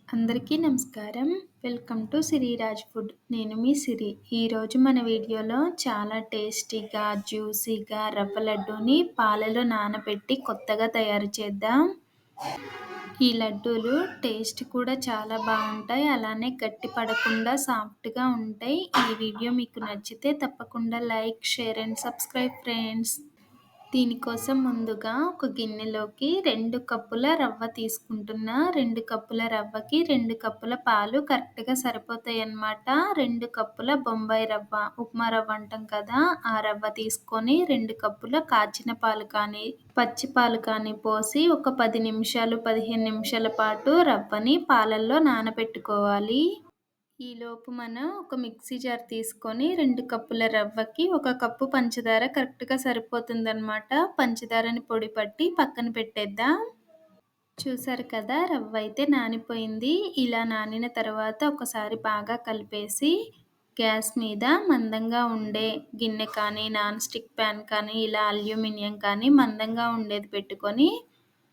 అందరికీ నమస్కారం. Welcome to Siriraj food. నేను మీ సిరి. ఈరోజు మన వీడియోలో చాలా టేస్టీగా, జ్యూసీగా రవ్వ లడ్డూని పాలలో నానబెట్టి కొత్తగా తయారు చేద్దాం. ఈ లడ్డూలు టేస్ట్ కూడా చాలా బాగుంటాయి. అలానే గట్టి పడకుండా సాఫ్ట్‌గా ఉంటాయి. ఈ వీడియో మీకు నచ్చితే తప్పకుండా like, share and subscribe friends. దీనికోసం ముందుగా ఒక గిన్నెలోకి 2 కప్పుల రవ్వ తీసుకుంటున్నా. 2 కప్పుల రవ్వకి 2 కప్పుల పాలు కరెక్ట్‌గా సరిపోతాయన్నమాట. 2 కప్పుల బొంబాయి రవ్వ, ఉప్మా రవ్వ అంటాం కదా! ఆ రవ్వ తీసుకొని 2 కప్పుల కాచిన పాలు కానీ, పచ్చి పాలు కానీ పోసి ఒక 10 నిమిషాలు, 15 నిమిషాల పాటు రవ్వని పాలల్లో నానబెట్టుకోవాలి. ఈలోపు మనం ఒక మిక్సీ జార్ తీసుకొని 2 కప్పుల రవ్వకి 1 కప్పు పంచదార కరెక్ట్‌గా సరిపోతుందన్నమాట. పంచదారని పొడి పట్టి పక్కన పెట్టేద్దాం. చూసారు కదా! రవ్వ అయితే నానిపోయింది. ఇలా నానిన తర్వాత ఒకసారి బాగా కలిపేసి గ్యాస్ మీద మందంగా ఉండే గిన్నె కానీ, నాన్ స్టిక్ ప్యాన్ కానీ, ఇలా అల్యూమినియం కానీ మందంగా ఉండేది పెట్టుకొని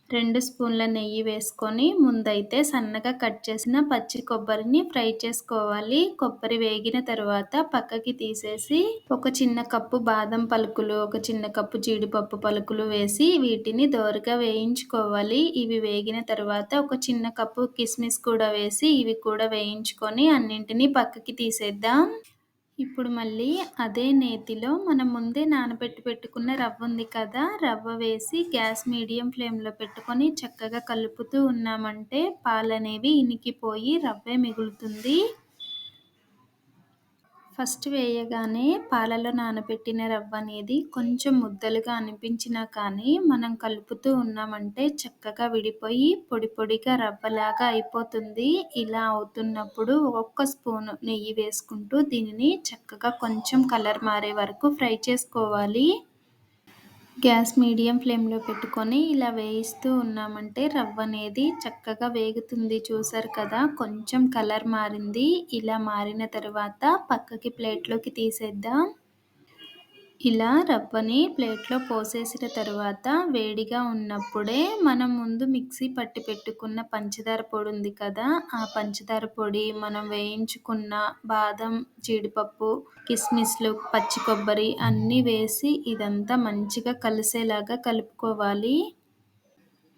2 స్పూన్ల నెయ్యి వేసుకొని ముందైతే సన్నగా కట్ చేసిన పచ్చి కొబ్బరిని ఫ్రై చేసుకోవాలి. కొబ్బరి వేగిన తర్వాత పక్కకి తీసేసి ఒక చిన్న కప్పు బాదం పలుకులు, ఒక చిన్న కప్పు జీడిపప్పు పలుకులు వేసి వీటిని దోరగా వేయించుకోవాలి. ఇవి వేగిన తర్వాత ఒక చిన్న కప్పు కిస్మిస్ కూడా వేసి ఇవి కూడా వేయించుకొని అన్నింటినీ పక్కకి తీసేద్దాం. ఇప్పుడు మళ్ళీ అదే నేతిలో మనం ముందే నానబెట్టి పెట్టుకున్న రవ్వ ఉంది కదా! రవ్వ వేసి గ్యాస్ మీడియం ఫ్లేమ్‌లో పెట్టుకొని చక్కగా కలుపుతూ ఉన్నామంటే పాలనేవి ఇనికిపోయి రవ్వే మిగులుతుంది. ఫస్ట్ వేయగానే పాలలో నానబెట్టిన రవ్వ అనేది కొంచెం ముద్దలుగా అనిపించినా కానీ మనం కలుపుతూ ఉన్నామంటే చక్కగా విడిపోయి పొడి పొడిగా రవ్వలాగా అయిపోతుంది. ఇలా అవుతున్నప్పుడు ఒక్క స్పూను నెయ్యి వేసుకుంటూ దీనిని చక్కగా కొంచెం కలర్ మారే వరకు ఫ్రై చేసుకోవాలి. గ్యాస్ మీడియం ఫ్లేమ్‌లో పెట్టుకొని ఇలా వేయిస్తూ ఉన్నామంటే రవ్వ అనేది చక్కగా వేగుతుంది. చూసారు కదా! కొంచెం కలర్ మారింది. ఇలా మారిన తర్వాత పక్కకి ప్లేట్‌లోకి తీసేద్దాం. ఇలా రవ్వని ప్లేట్‌లో పోసేసిన తర్వాత వేడిగా ఉన్నప్పుడే మనం ముందు మిక్సీ పట్టి పెట్టుకున్న పంచదార పొడి ఉంది కదా! ఆ పంచదార పొడి, మనం వేయించుకున్న బాదం, జీడిపప్పు, కిస్మిస్‌లు, పచ్చి కొబ్బరి అన్నీ వేసి ఇదంతా మంచిగా కలిసేలాగా కలుపుకోవాలి.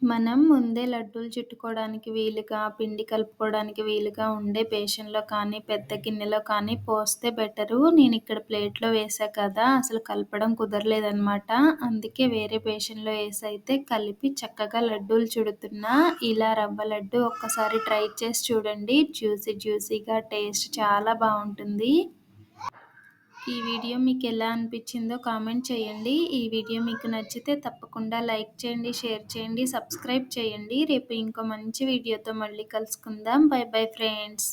మనం ముందే లడ్డూలు చుట్టుకోవడానికి వీలుగా, పిండి కలుపుకోవడానికి వీలుగా ఉండే బేషన్‌లో కానీ, పెద్ద గిన్నెలో కానీ పోస్తే బెటరు. నేనిక్కడ ప్లేట్‌లో వేసా కదా! అసలు కలపడం కుదరలేదనమాట. అందుకే వేరే బేషన్‌లో ఏసైతే కలిపి చక్కగా లడ్డూలు చుడుతున్నా. ఇలా రవ్వ లడ్డు ఒక్కసారి ట్రై చేసి చూడండి. జ్యూసీగా టేస్ట్ చాలా బావుంటుంది. ఈ వీడియో మీకెలా అనిపించిందో కామెంట్ చేయండి. ఈ వీడియో మీకు నచ్చితే తప్పకుండా లైక్ చేయండి, షేర్ చేయండి, సబ్స్క్రైబ్ చేయండి. రేపు ఇంకో మంచి వీడియోతో మళ్ళీ కలుసుకుందాం. By bye friends.